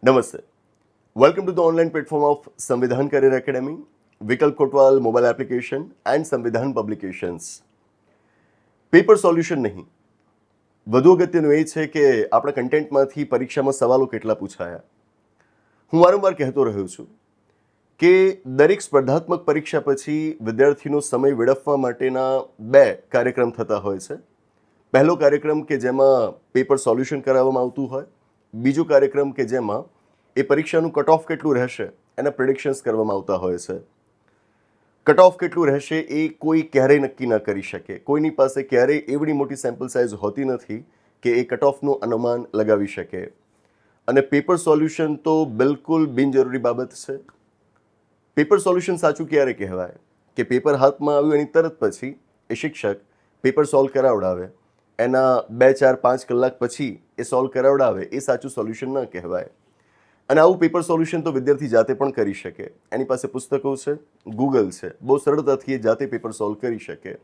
નમસ્તે. Welcome to the online platform of સંવિધાન career academy, વિકલ્પ કોટવાલ મોબાઈલ એપ્લિકેશન એન્ડ સંવિધાન પબ્લિકેશન્સ. પેપર સોલ્યુશન નહીં, વધુ અગત્યનું એ છે કે આપણા કન્ટેન્ટમાંથી પરીક્ષામાં સવાલો કેટલા પૂછાયા. હું વારંવાર કહેતો રહ્યો છું કે દરેક સ્પર્ધાત્મક પરીક્ષા પછી વિદ્યાર્થીનો સમય વેડફવા માટેના બે કાર્યક્રમ થતા હોય છે. પહેલો કાર્યક્રમ કે જેમાં પેપર સોલ્યુશન કરાવવામાં આવતું હોય, બીજો કાર્યક્રમ કે જેમાં એ પરીક્ષાનું કટ ઓફ કેટલું રહેશે એના પ્રિડિક્શન્સ કરવામાં આવતા હોય છે. કટ ઓફ કેટલું રહેશે એ કોઈ ક્યારેય નક્કી ન કરી શકે. કોઈની પાસે ક્યારેય એવડી મોટી સેમ્પલ સાઇઝ હોતી નથી કે એ કટ ઓફનું અનુમાન લગાવી શકે. અને પેપર સોલ્યુશન તો બિલકુલ બિનજરૂરી બાબત છે. પેપર સોલ્યુશન સાચું ક્યારે કહેવાય કે પેપર હાથમાં આવ્યું એની તરત પછી એ શિક્ષક પેપર સોલ્વ કરાવડાવે, એના 2-4-5 કલાક પછી એ સોલ્વ કરાવડાવે, એ સાચું સોલ્યુશન ન કહેવાય. અને આવું પેપર સોલ્યુશન તો વિદ્યાર્થી જાતે પણ કરી શકે. એની પાસે પુસ્તકો છે, ગૂગલ છે, બહુ સરળતાથી એ જાતે પેપર સોલ્વ કરી શકે.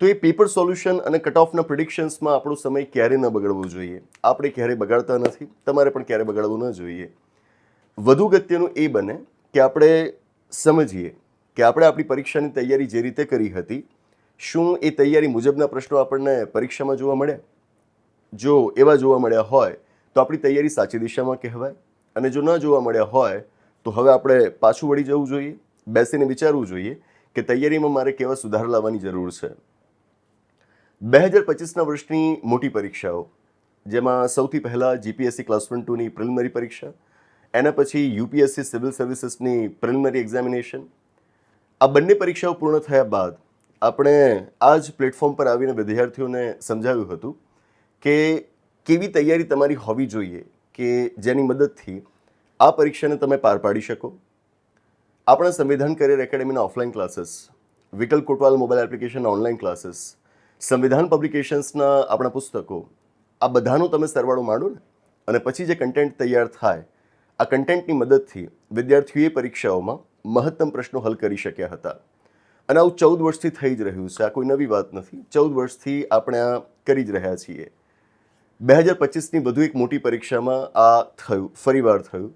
તો એ પેપર સોલ્યુશન અને કટ ઓફના પ્રિડિક્શન્સમાં આપણો સમય ક્યારે ન બગડવો જોઈએ. આપણે ક્યારે બગાડતા નથી, તમારે પણ ક્યારે બગાડવું ન જોઈએ. વધુ અગત્યનું એ બને કે આપણે સમજીએ કે આપણે આપણી પરીક્ષાની તૈયારી જે રીતે કરી હતી, શું એ તૈયારી મુજબના પ્રશ્નો આપણને પરીક્ષામાં જોવા મળ્યા? જો એવા જોવા મળ્યા હોય તો આપણી તૈયારી સાચી દિશામાં કહેવાય. અને જો ન જોવા મળ્યા હોય તો હવે આપણે પાછું વળી જવું જોઈએ, બેસીને વિચારવું જોઈએ કે તૈયારીમાં મારે કેવા સુધાર લાવવાની જરૂર છે. 2025ના વર્ષની મોટી પરીક્ષાઓ, જેમાં સૌથી પહેલાં જીપીએસસી ક્લાસ 1-2ની પ્રિલિમિનરી પરીક્ષા, એના પછી યુપીએસસી સિવિલ સર્વિસીસની પ્રિલિમિનરી એક્ઝામિનેશન, આ બંને પરીક્ષાઓ પૂર્ણ થયા બાદ આપણે આ જ પ્લેટફોર્મ પર આવીને વિદ્યાર્થીઓને સમજાવ્યું હતું કે કેવી તૈયારી તમારી હોવી જોઈએ કે જેની મદદથી આ પરીક્ષાને તમે પાર પાડી શકો. આપણા સંવિધાન કરિયર એકેડેમીના ઓફલાઈન ક્લાસીસ, વિકલ્પ કોટવાલ મોબાઈલ એપ્લિકેશનના ઓનલાઈન ક્લાસીસ, સંવિધાન પબ્લિકેશન્સના આપણા પુસ્તકો, આ બધાનો તમે સરવાળો માંડો ને, અને પછી જે કન્ટેન્ટ તૈયાર થાય, આ કન્ટેન્ટની મદદથી વિદ્યાર્થીઓએ પરીક્ષાઓમાં મહત્તમ પ્રશ્નો હલ કરી શક્યા હતા. અને આવું 14 વર્ષથી થઈ જ રહ્યું છે. આ કોઈ નવી વાત નથી. 14 વર્ષથી આપણે આ કરી જ રહ્યા છીએ. 2025ની વધુ એક મોટી પરીક્ષામાં આ થયું, ફરીવાર થયું.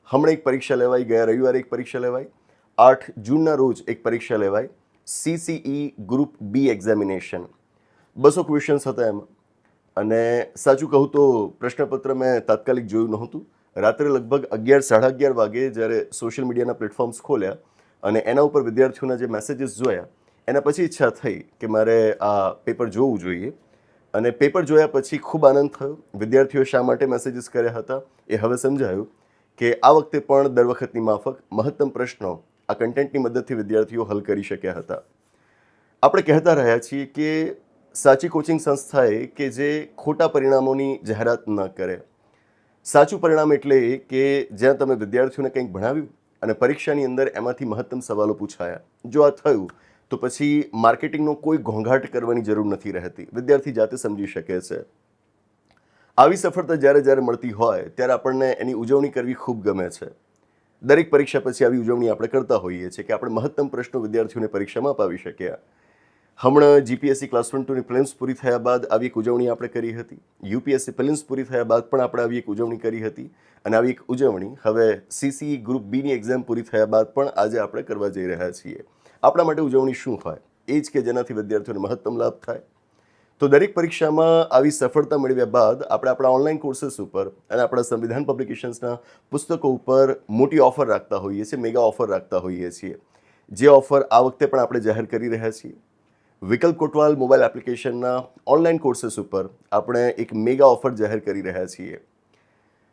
હમણાં એક પરીક્ષા લેવાઈ, ગયા રવિવારે એક પરીક્ષા લેવાઈ, 8 જૂનના રોજ એક પરીક્ષા લેવાઈ, CCE group B examination. 200 questions હતા એમાં. અને સાચું કહું તો પ્રશ્નપત્ર મેં તાત્કાલિક જોયું નહોતું. રાત્રે લગભગ 11-11:30 વાગે જ્યારે સોશિયલ મીડિયાના પ્લેટફોર્મ્સ ખોલ્યા અને એના ઉપર વિદ્યાર્થીઓના જે મેસેજીસ જોયા, એના પછી ઈચ્છા થઈ કે મારે આ પેપર જોવું જોઈએ. અને પેપર જોયા પછી ખૂબ આનંદ થયો. વિદ્યાર્થીઓ શા માટે મેસેજીસ કર્યા હતા એ હવે સમજાયું કે આ વખતે પણ દર વખતની માફક મહત્તમ પ્રશ્નો આ કન્ટેન્ટની મદદથી વિદ્યાર્થીઓ હલ કરી શક્યા હતા. આપણે કહેતા રહ્યા છીએ કે સાચી કોચિંગ સંસ્થાએ કે જે ખોટા પરિણામોની જાહેરાત ન કરે. સાચું પરિણામ એટલે કે જ્યાં તમે વિદ્યાર્થીઓને કંઈક ભણાવ્યું અને પરીક્ષાની અંદર એમાંથી મહત્તમ સવાલો પૂછાયા. જો આ થયું તો પછી માર્કેટિંગનો કોઈ ઘોંઘાટ કરવાની જરૂર નથી રહેતી. વિદ્યાર્થી જાતે સમજી શકે છે. આવી સફળતા જ્યારે જ્યારે મળતી હોય ત્યારે આપણને એની ઉજવણી કરવી ખૂબ ગમે છે. દરેક પરીક્ષા પછી આવી ઉજવણી આપણે કરતા હોઈએ છીએ કે આપણે મહત્તમ પ્રશ્નો વિદ્યાર્થીઓને પરીક્ષામાં અપાવી શક્યા. હમણાં જીપીએસસી ક્લાસ 1-2ની પ્રિલિમ્સ પૂરી થયા બાદ આવી એક ઉજવણી આપણે કરી હતી. યુપીએસસી પ્રિલિમ્સ પૂરી થયા બાદ પણ આપણે આવી એક ઉજવણી કરી હતી. અને આવી એક ઉજવણી હવે CCE ગ્રુપ બીની એક્ઝામ પૂરી થયા બાદ પણ આજે આપણે કરવા જઈ રહ્યા છીએ. આપણા માટે ઉજવણી શું હોય? એ જ કે જેનાથી વિદ્યાર્થીઓને મહત્તમ લાભ થાય. તો દરેક પરીક્ષામાં આવી સફળતા મેળવ્યા બાદ આપણે આપણા ઓનલાઈન કોર્सेस ઉપર અને આપણા સંવિધાન પબ્લિકેશન્સના પુસ્તકો ઉપર મોટી ઓફર રાખતા હોઈએ છીએ, મેગા ઓફર રાખતા હોઈએ છીએ. જે ઓફર આ વખતે પણ આપણે જાહેર કરી રહ્યા છીએ. વિકલ્પ કોટવાલ મોબાઈલ એપ્લિકેશનના ઓનલાઈન કોર્सेस ઉપર આપણે એક મેગા ઓફર જાહેર કરી રહ્યા છીએ.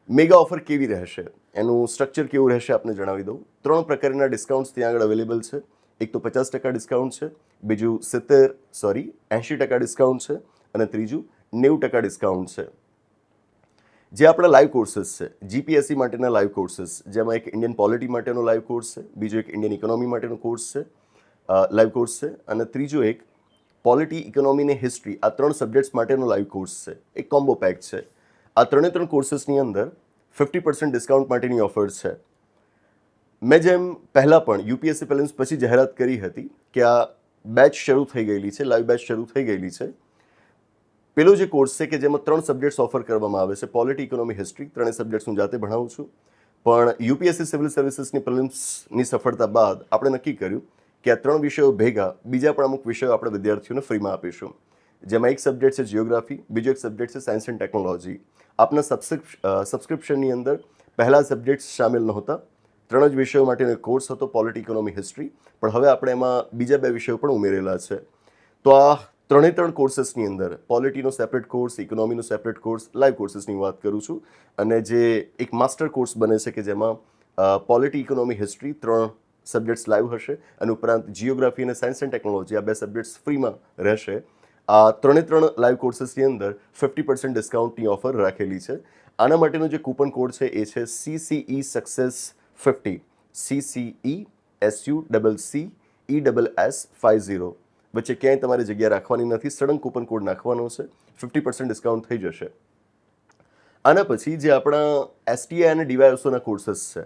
મેગા ઓફર કેવી રહેશે, એનું સ્ટ્રક્ચર કેવું રહેશે આપને જણાવી દઉં. 3 પ્રકારના ડિસ્કાઉન્ટ્સ ત્યાં આગળ અવેલેબલ છે. એક તો 50% ડિસ્કાઉન્ટ છે, બીજું 80% ડિસ્કાઉન્ટ છે અને ત્રીજું 90% ડિસ્કાઉન્ટ છે. જે આપણા લાઈવ કોર્सेस છે, જીપીએસસી માટેના લાઈવ કોર્सेस, જેમાં એક ઇન્ડિયન પોલિટી માટેનો લાઈવ કોર્સ છે, બીજો એક ઇન્ડિયન ઇકોનોમી માટેનો કોર્સ છે, લાઈવ કોર્સ છે, અને ત્રીજો એક પોલિટી, ઇકોનોમી અને હિસ્ટ્રી, આ 3 સબ્જેક્ટ્સ માટેનો લાઈવ કોર્સ છે. એક કોમ્બો પેક છે. આ 3 કોર્सेसની અંદર 50% ડિસ્કાઉન્ટ માટેની ઓફર છે. મેં જેમ પહેલાં પણ યુપીએસસી પ્રિલિમ્સ પછી જાહેરાત કરી હતી કે આ બેચ શરૂ થઈ ગયેલી છે, લાઈવ બેચ શરૂ થઈ ગયેલી છે. પેલો જે કોર્સ છે કે જેમાં 3 સબ્જેક્ટ્સ ઓફર કરવામાં આવે છે, પોલિટી, ઇકોનોમી, હિસ્ટ્રી. 3 સબ્જેક્ટ્સ હું જાતે ભણાવું છું. પણ યુપીએસસી સિવિલ સર્વિસીસની પ્રિલિમ્સની સફળતા બાદ આપણે નક્કી કર્યું કે આ 3 વિષયો ભેગા બીજા પણ અમુક વિષયો આપણે વિદ્યાર્થીઓને ફ્રીમાં આપીશું. જેમાં એક સબ્જેક્ટ છે જિયોગ્રાફી, બીજો એક સબ્જેક્ટ છે સાયન્સ એન્ડ ટેકનોલોજી. આપના સબસ્ક્રિપ્શનની અંદર પહેલા સબ્જેક્ટ્સ સામેલ નહોતા. 3 જ વિષયો માટેનો એક કોર્સ હતો, પોલિટી, ઇકોનોમી, હિસ્ટ્રી. પણ હવે આપણે એમાં બીજા 2 વિષયો પણ ઉમેરેલા છે. તો આ 3 કોર્सेसની અંદર પોલિટીનો સેપરેટ કોર્સ, ઇકોનોમીનો સેપરેટ કોર્સ, લાઈવ કોર્सेसની વાત કરું છું. અને જે એક માસ્ટર કોર્સ બને છે કે જેમાં polity, economy, history 3 subjects live હશે અને ઉપરાંત જિયોગ્રાફી અને સાયન્સ એન્ડ ટેકનોલોજી આ 2 સબ્જેક્ટ્સ ફ્રીમાં રહેશે. આ 3 લાઈવ કોર્सेसની અંદર 50% ડિસ્કાઉન્ટની ઓફર રાખેલી છે. આના માટેનો જે કૂપન કોડ છે એ છે CCE Success 50, CCE SUCCESS 50. વચ્ચે ક્યાંય તમારે જગ્યા રાખવાની નથી, સડન કૂપન કોડ નાખવાનો છે, 50% ડિસ્કાઉન્ટ થઈ જશે. આના પછી જે આપણા STI અને DYSOના કોર્सेस છે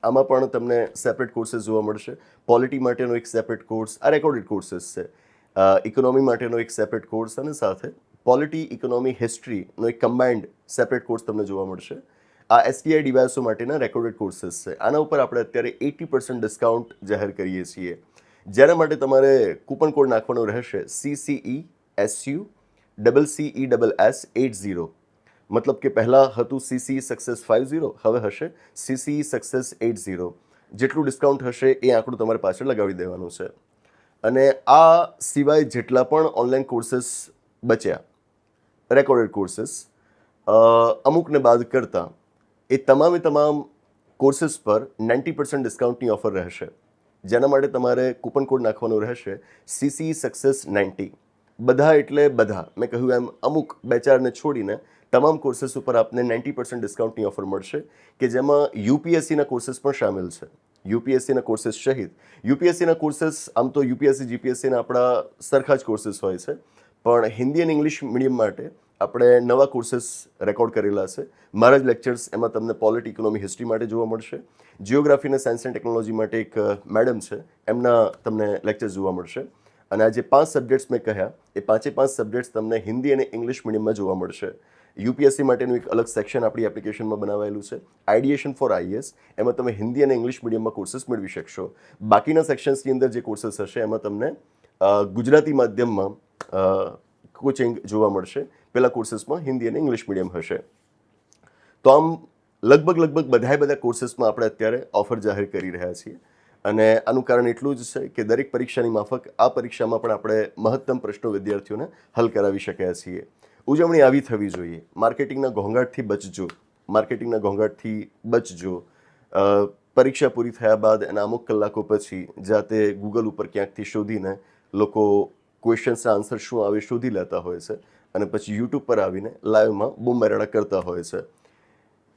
આમાં પણ તમને સેપરેટ કોર્सेस જોવા મળશે. પોલિટી માટેનો એક સેપરેટ કોર્સ, આ રેકોર્ડેડ કોર્सेस છે. ઇકોનોમી માટેનો એક સેપરેટ કોર્સ અને સાથે પોલિટી, ઇકોનોમી, હિસ્ટ્રીનો એક કમ્બાઇન્ડ સેપરેટ કોર્સ તમને જોવા મળશે. આ STI DYSO માટેના રેકોર્ડેડ કોર્सेस છે. આના ઉપર આપણે અત્યારે 80% ડિસ્કાઉન્ટ જાહેર કરીએ છીએ. જેના માટે તમારે કૂપન કોડ નાખવાનો રહેશે CCE SUCCESS 80. મતલબ કે પહેલાં હતું CCE Success 50, હવે હશે CCE Success 80. જેટલું ડિસ્કાઉન્ટ હશે એ આંકડું તમારે પાછળ લગાવી દેવાનું છે. અને આ સિવાય જેટલા પણ ઓનલાઈન કોર્सेस બચ્યા, રેકોર્ડેડ કોર્सेस, અમુકને બાદ કરતાં એ તમામ કોર્सेस પર 90% ડિસ્કાઉન્ટની ઓફર રહેશે. જેના માટે તમારે કૂપન કોડ નાખવાનો રહેશે CCE Success 90. બધા એટલે બધા, મેં કહ્યું એમ અમુક 2-4ને છોડીને તમામ કોર્सेस ઉપર આપને 90% ડિસ્કાઉન્ટની ઓફર મળશે કે જેમાં યુપીએસસીના કોર્सेस પણ સામેલ છે. યુપીએસસીના કોર્सेस સહિત યુપીએસસીના કોર્सेस આમ તો યુપીએસસી જીપીએસસીના આપણા સરખા જ કોર્सेस હોય છે, પણ હિન્દી અને ઇંગ્લિશ મીડિયમ માટે આપણે નવા કોર્सेस રેકોર્ડ કરેલા છે. મારા જ લેક્ચર્સ એમાં તમને પોલિટી, ઇકોનોમી, હિસ્ટ્રી માટે જોવા મળશે. જિયોગ્રાફી અને સાયન્સ એન્ડ ટેકનોલોજી માટે એક મેડમ છે, એમના તમને લેક્ચર્સ જોવા મળશે. અને આ જે 5 સબ્જેક્ટ્સ મેં કહ્યા એ 5 સબ્જેક્ટ્સ તમને હિન્દી અને ઇંગ્લિશ મીડિયમમાં જોવા મળશે. યુપીએસસી માટેનું એક અલગ સેક્શન આપણી એપ્લિકેશનમાં બનાવાયેલું છે, આઈડિએશન ફોર આઈએએસ. એમાં તમે હિન્દી અને ઇંગ્લિશ મીડિયમમાં કોર્सेस મેળવી શકશો. બાકીના સેક્શન્સની અંદર જે કોર્सेस હશે એમાં તમને ગુજરાતી માધ્યમમાં કોચિંગ જોવા મળશે. પેલા કોર્सेसમાં હિન્દી અને ઇંગ્લિશ મીડિયમ હશે. તો આમ લગભગ બધા કોર્सेसમાં આપણે અત્યારે ઓફર જાહેર કરી રહ્યા છીએ. અને આનું કારણ એટલું જ છે કે દરેક પરીક્ષાની માફક આ પરીક્ષામાં પણ આપણે મહત્તમ પ્રશ્નો વિદ્યાર્થીઓને હલ કરાવી શક્યા છીએ. ઉજવણી આવી થવી જોઈએ. માર્કેટિંગના ઘોંઘાટથી બચજો. પરીક્ષા પૂરી થયા બાદ એના અમુક કલાકો પછી જાતે ગૂગલ ઉપર ક્યાંકથી શોધીને લોકો ક્વેશ્ચન્સના આન્સર શું આવે શોધી લેતા હોય છે અને પછી યુટ્યુબ પર આવીને લાઈવમાં બૂમબેરાડા કરતા હોય છે.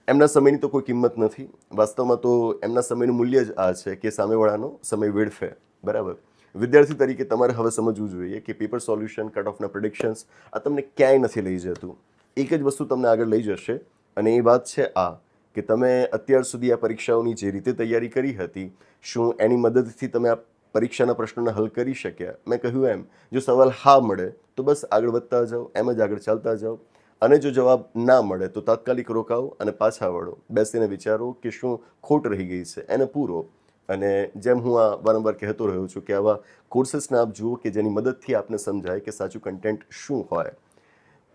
એમના સમયની તો કોઈ કિંમત નથી. વાસ્તવમાં તો એમના સમયનું મૂલ્ય જ આ છે કે સામેવાળાનો સમય વેડફે. બરાબર. વિદ્યાર્થી તરીકે તમારે હવે સમજવું જોઈએ કે પેપર સોલ્યુશન, કટ ઓફના પ્રિડિક્શન્સ આ તમને ક્યાંય નથી લઈ જતું. એક જ વસ્તુ તમને આગળ લઈ જશે અને એ વાત છે આ કે તમે અત્યાર સુધી આ પરીક્ષાઓની જે રીતે તૈયારી કરી હતી, શું એની મદદથી તમે આ પરીક્ષાના પ્રશ્નોને હલ કરી શક્યા? મેં કહ્યું એમ, જો સવાલ હા મળે તો બસ આગળ વધતા જાઓ, એમ જ આગળ ચાલતા જાઓ. અને જો જવાબ ના મળે તો તાત્કાલિક રોકાવો અને પાછા વળો. બેસીને વિચારો કે શું ખોટ રહી ગઈ છે એને પૂરો. અને જેમ હું આ વારંવાર કહેતો રહ્યો છું કે આવા કોર્सेसને આપ જુઓ કે જેની મદદથી આપને સમજાય કે સાચું કન્ટેન્ટ શું હોય.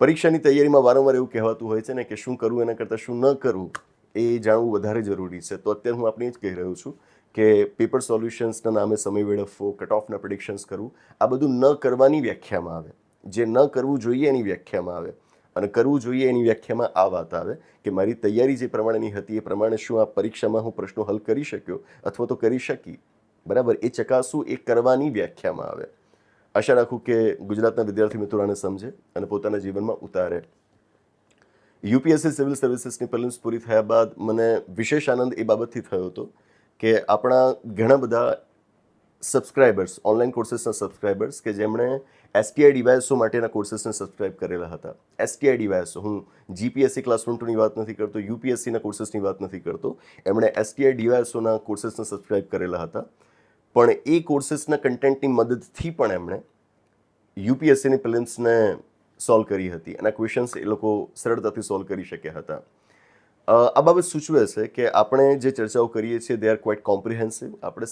પરીક્ષાની તૈયારીમાં વારંવાર એવું કહેવાતું હોય છે ને કે શું કરવું એના કરતાં શું ન કરવું એ જાણવું વધારે જરૂરી છે. તો અત્યારે હું આપને જ કહી રહ્યો છું કે પેપર સોલ્યુશન્સના નામે સમય વેડફવો, કટ ઓફના પ્રિડિક્શન્સ કરવું, આ બધું ન કરવાની વ્યાખ્યામાં આવે. જે ન કરવું જોઈએ એની વ્યાખ્યામાં આવે. અને કરવું જોઈએ એની વ્યાખ્યામાં આ વાત આવે કે મારી તૈયારી જે પ્રમાણેની હતી એ પ્રમાણે શું આ પરીક્ષામાં હું પ્રશ્નો હલ કરી શક્યો અથવા તો કરી શકી. બરાબર. એ ચકાસવું એ કરવાની વ્યાખ્યામાં આવે. આશા રાખું કે ગુજરાતના વિદ્યાર્થી મિત્રો આને સમજે અને પોતાના જીવનમાં ઉતારે. યુપીએસસી સિવિલ સર્વિસીસની પ્રિલિમ્સ પૂરી થયા બાદ મને વિશેષ આનંદ એ બાબતથી થયો હતો કે આપણા ઘણા બધા સબસ્ક્રાઇબર્સ, ઓનલાઈન કોર્सेसના સબસ્ક્રાઇબર્સ કે જેમણે STI DYSO માટેના કોર્सेसને સબસ્ક્રાઇબ કરેલા હતા. STI DYSO, હું જીપીએસસી ક્લાસ 1-2ની વાત નથી કરતો, યુપીએસસીના કોર્सेसની વાત નથી કરતો. એમણે STI DYSOના કોર્सेसને સબસ્ક્રાઇબ કરેલા હતા. પણ એ કોર્सेसના કન્ટેન્ટની મદદથી પણ એમણે યુપીએસસીની પ્રિલિમ્સને સોલ્વ કરી હતી અને ક્વેશ્ચન્સ એ લોકો સરળતાથી સોલ્વ કરી શક્યા હતા. આ બાબત સૂચવે છે કે આપણે જે ચર્ચાઓ કરીએ છીએ દે આર ક્વાઇટ કોમ્પ્રિહેન્સિવ. આપણે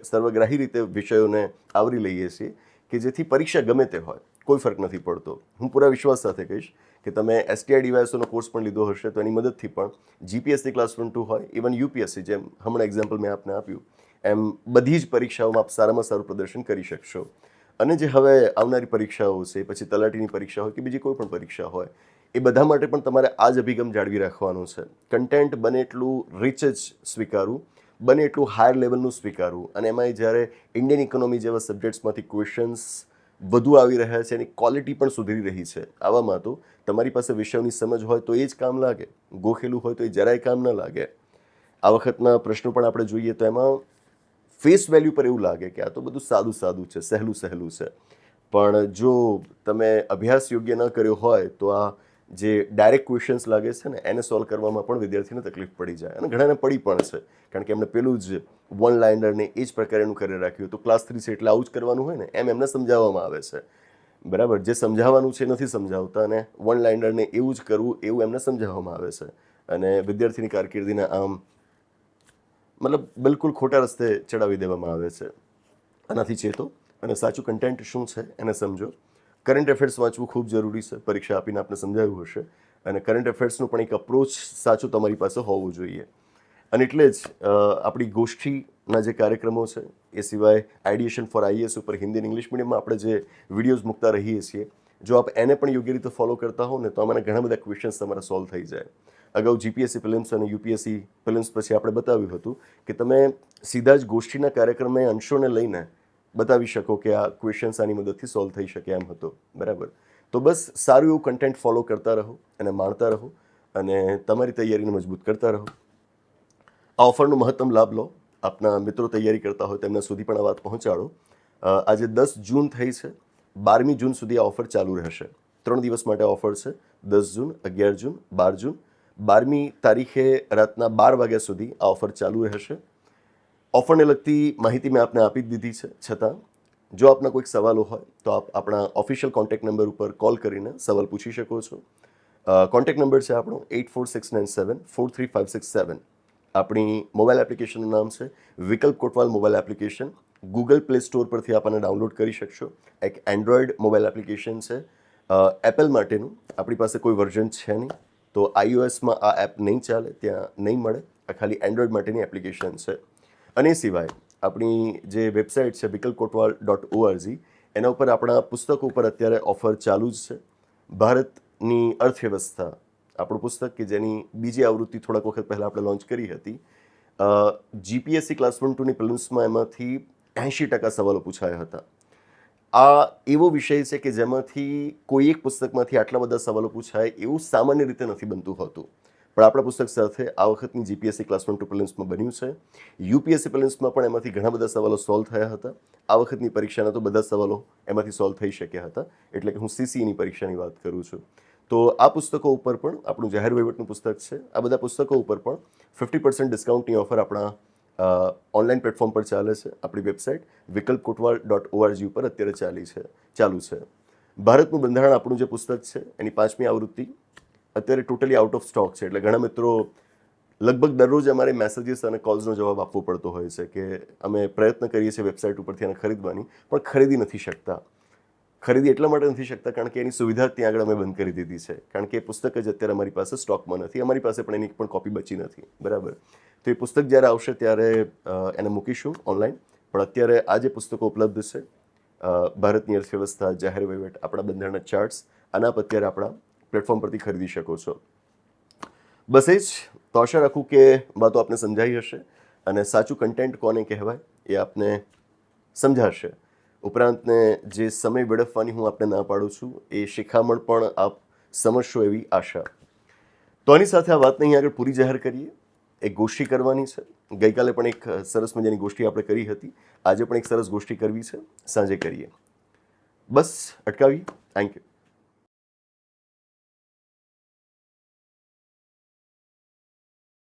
સર્વગ્રાહી રીતે વિષયોને આવરી લઈએ છીએ કે જેથી પરીક્ષા ગમે તે હોય કોઈ ફરક નથી પડતો. હું પૂરા વિશ્વાસ સાથે કહીશ કે તમે STI DYSOનો કોર્સ પણ લીધો હશે તો એની મદદથી પણ GPSC ક્લાસ 1-2 હોય, ઇવન UPSC, જેમ હમણાં એક્ઝામ્પલ મેં આપને આપ્યું એમ બધી જ પરીક્ષાઓમાં આપ સારામાં સારું પ્રદર્શન કરી શકશો. અને જે હવે આવનારી પરીક્ષાઓ છે, પછી તલાટીની પરીક્ષા હોય કે બીજી કોઈ પણ પરીક્ષા હોય, એ બધા માટે પણ તમારે આ જ અભિગમ જાળવી રાખવાનો છે. કન્ટેન્ટ બને એટલું રીચ જ સ્વીકારવું, બને એટલું હાયર લેવલનું સ્વીકારવું. અને એમાંય જ્યારે ઇન્ડિયન ઇકોનોમી જેવા સબ્જેક્ટ્સમાંથી ક્વેશ્ચન્સ વધુ આવી રહ્યા છે, એની ક્વોલિટી પણ સુધરી રહી છે, આવામાં તો તમારી પાસે વિષયોની સમજ હોય તો એ જ કામ લાગે, ગોખેલું હોય તો એ જરાય કામ ન લાગે. આ વખતના પ્રશ્નો પણ આપણે જોઈએ તો એમાં ફેસ વેલ્યુ પર એવું લાગે કે આ તો બધું સાદું સાદું છે, સહેલું સહેલું છે. પણ જો તમે અભ્યાસ યોગ્ય ન કર્યો હોય તો આ જે ડાયરેક્ટ ક્વેશ્ચન્સ લાગે છે ને એને સોલ્વ કરવામાં પણ વિદ્યાર્થીને તકલીફ પડી જાય. અને ઘણાને પડી પણ છે, કારણ કે એમણે પેલું જ વન લાઇનરને એ જ પ્રકારેનું કરી રાખ્યું. તો ક્લાસ 3 છે એટલે આવું જ કરવાનું હોય ને એમ એમને સમજાવવામાં આવે છે. બરાબર, જે સમજાવવાનું છે નથી સમજાવતા અને વન લાઇનરને એવું જ કરવું એવું એમને સમજાવવામાં આવે છે. અને વિદ્યાર્થીની કારકિર્દીને આમ બિલકુલ ખોટા રસ્તે ચડાવી દેવામાં આવે છે. આનાથી ચેતો અને સાચું કન્ટેન્ટ શું છે એને સમજો. કરંટ અફેર્સ વાંચવું ખૂબ જરૂરી છે. પરીક્ષા આપીને આપણે સમજાવ્યું હશે. અને કરંટ અફેર્સનું પણ એક અપ્રોચ સાચું તમારી પાસે હોવું જોઈએ. અને એટલે જ આપણી ગોષ્ઠીના જે કાર્યક્રમો છે, એ સિવાય આઈડિએશન ફોર IAS ઉપર હિન્દી અને ઇંગ્લિશ મીડિયમમાં આપણે જે વિડીયોઝ મૂકતા રહીએ છીએ, જો આપ એને પણ યોગ્ય રીતે ફોલો કરતા હો ને તો આમાંના ઘણા બધા ક્વેશ્ચન્સ તમારા સોલ્વ થઈ જાય. અગાઉ GPSC પ્રિલિમ્સ અને UPSC પ્રિલિમ્સ પછી આપણે બતાવ્યું હતું કે તમે સીધા જ ગોષ્ઠીના કાર્યક્રમે અંશોને લઈને બતાવી શકો કે આ ક્વેશ્ચન્સ આની મદદથી સોલ્વ થઈ શકે એમ હતો. બરાબર, તો બસ સારું એવું કન્ટેન્ટ ફોલો કરતા રહો અને માણતા રહો અને તમારી તૈયારીને મજબૂત કરતા રહો. આ ઓફરનો મહત્તમ લાભ લો. આપના મિત્રો તૈયારી કરતા હોય તેમના સુધી પણ આ વાત પહોંચાડો. આજે 10 જૂન થઈ છે, 12મી જૂન સુધી આ ઓફર ચાલુ રહેશે. 3 દિવસ માટે ઓફર છે. 10 જૂન, 11 જૂન, 12 જૂન. 12મી તારીખે રાતના 12 વાગ્યા સુધી આ ઓફર ચાલુ રહેશે. ઓફરને લગતી માહિતી મેં આપને આપી જ દીધી છે. છતાં જો આપના કોઈક સવાલો હોય તો આપ આપણા ઓફિશિયલ કોન્ટેક્ટ નંબર ઉપર કોલ કરીને સવાલ પૂછી શકો છો. કોન્ટેક્ટ નંબર છે આપણો 8469743567. આપણી મોબાઈલ એપ્લિકેશનનું નામ છે Vikalp Kotwal mobile application. Google Play Store પરથી આપણને ડાઉનલોડ કરી શકશો. એક એન્ડ્રોઈડ મોબાઈલ એપ્લિકેશન છે. એપલ માટેનું આપણી પાસે કોઈ વર્ઝન છે નહીં, તો iOSમાં આ એપ નહીં ચાલે, ત્યાં નહીં મળે. આ ખાલી એન્ડ્રોઈડ માટેની એપ્લિકેશન છે. અને એ સિવાય આપણી જે વેબસાઇટ છે vikalkotwal.org, એના ઉપર આપણા પુસ્તકો ઉપર અત્યારે ઓફર ચાલુ જ છે. ભારતની અર્થવ્યવસ્થા આપણું પુસ્તક કે જેની બીજી આવૃત્તિ થોડાક વખત પહેલાં આપણે લોન્ચ કરી હતી. GPSC ક્લાસ 1-2ની પ્રિલિમ્સમાં એમાંથી 80% સવાલો પૂછાયા હતા. આ એવો વિષય છે કે જેમાંથી કોઈ એક પુસ્તકમાંથી આટલા બધા સવાલો પૂછાય એવું સામાન્ય રીતે નથી બનતું હોતું. પણ આપણા પુસ્તક સાથે આ વખતની GPSC ક્લાસ 1-2 પ્રિલિમ્સમાં બન્યું છે. UPSC પ્રિલિમ્સમાં પણ એમાંથી ઘણા બધા સવાલો સોલ્વ થયા હતા. આ વખતની પરીક્ષાના તો બધા સવાલો એમાંથી સોલ્વ થઈ શક્યા હતા. એટલે કે હું CCEની પરીક્ષાની વાત કરું છું. તો આ પુસ્તકો ઉપર પણ આપણું જાહેર વહીવટનું પુસ્તક છે. આ બધા પુસ્તકો ઉપર પણ 50% ડિસ્કાઉન્ટની ઓફર આપણા ઓનલાઈન પ્લેટફોર્મ પર ચાલે છે. આપણી વેબસાઇટ vikalkotwal.org ઉપર અત્યારે ચાલુ છે. ભારતનું બંધારણ આપણું જે પુસ્તક છે એની 5મી આવૃત્તિ અત્યારે ટોટલી આઉટ ઓફ સ્ટોક છે. એટલે ઘણા મિત્રો લગભગ દરરોજ અમારે મેસેજીસ અને કોલ્સનો જવાબ આપવો પડતો હોય છે કે અમે પ્રયત્ન કરીએ છીએ વેબસાઇટ ઉપરથી એને ખરીદવાની, પણ ખરીદી નથી શકતા. ખરીદી એટલા માટે નથી શકતા કારણ કે એની સુવિધા ત્યાં આગળ અમે બંધ કરી દીધી છે. કારણ કે એ પુસ્તક જ અત્યારે અમારી પાસે સ્ટોકમાં નથી. અમારી પાસે પણ એની પણ કોપી બચી નથી. બરાબર, તો એ પુસ્તક જ્યારે આવશે ત્યારે એને મૂકીશું ઓનલાઈન. પણ અત્યારે આ જે પુસ્તકો ઉપલબ્ધ છે, ભારતની અર્થવ્યવસ્થા, જાહેર વહીવટ, આપણા બંધારણના ચાર્ટ્સ, આના આપ અત્યારે આપણા પ્લેટફોર્મ પરથી ખરીદી શકો છો. બસ એ જ. તો આશા રાખું કે વાતો આપને સમજાઈ હશે અને સાચું કન્ટેન્ટ કોને કહેવાય એ આપને સમજાશે. ઉપરાંતને જે સમય વેડફવાની હું આપને ના પાડું છું એ શિખામણ પણ આપ સમજશો એવી આશા. તો આની સાથે આ વાતને અહીં આગળ પૂરી જાહેર કરીએ. એક ગોષ્ઠી કરવાની છે. ગઈકાલે પણ એક સરસ મજાની ગોષ્ઠી આપણે કરી હતી. આજે પણ એક સરસ ગોષ્ઠી કરવી છે. સાંજે કરીએ. બસ અટકાવી. Thank you.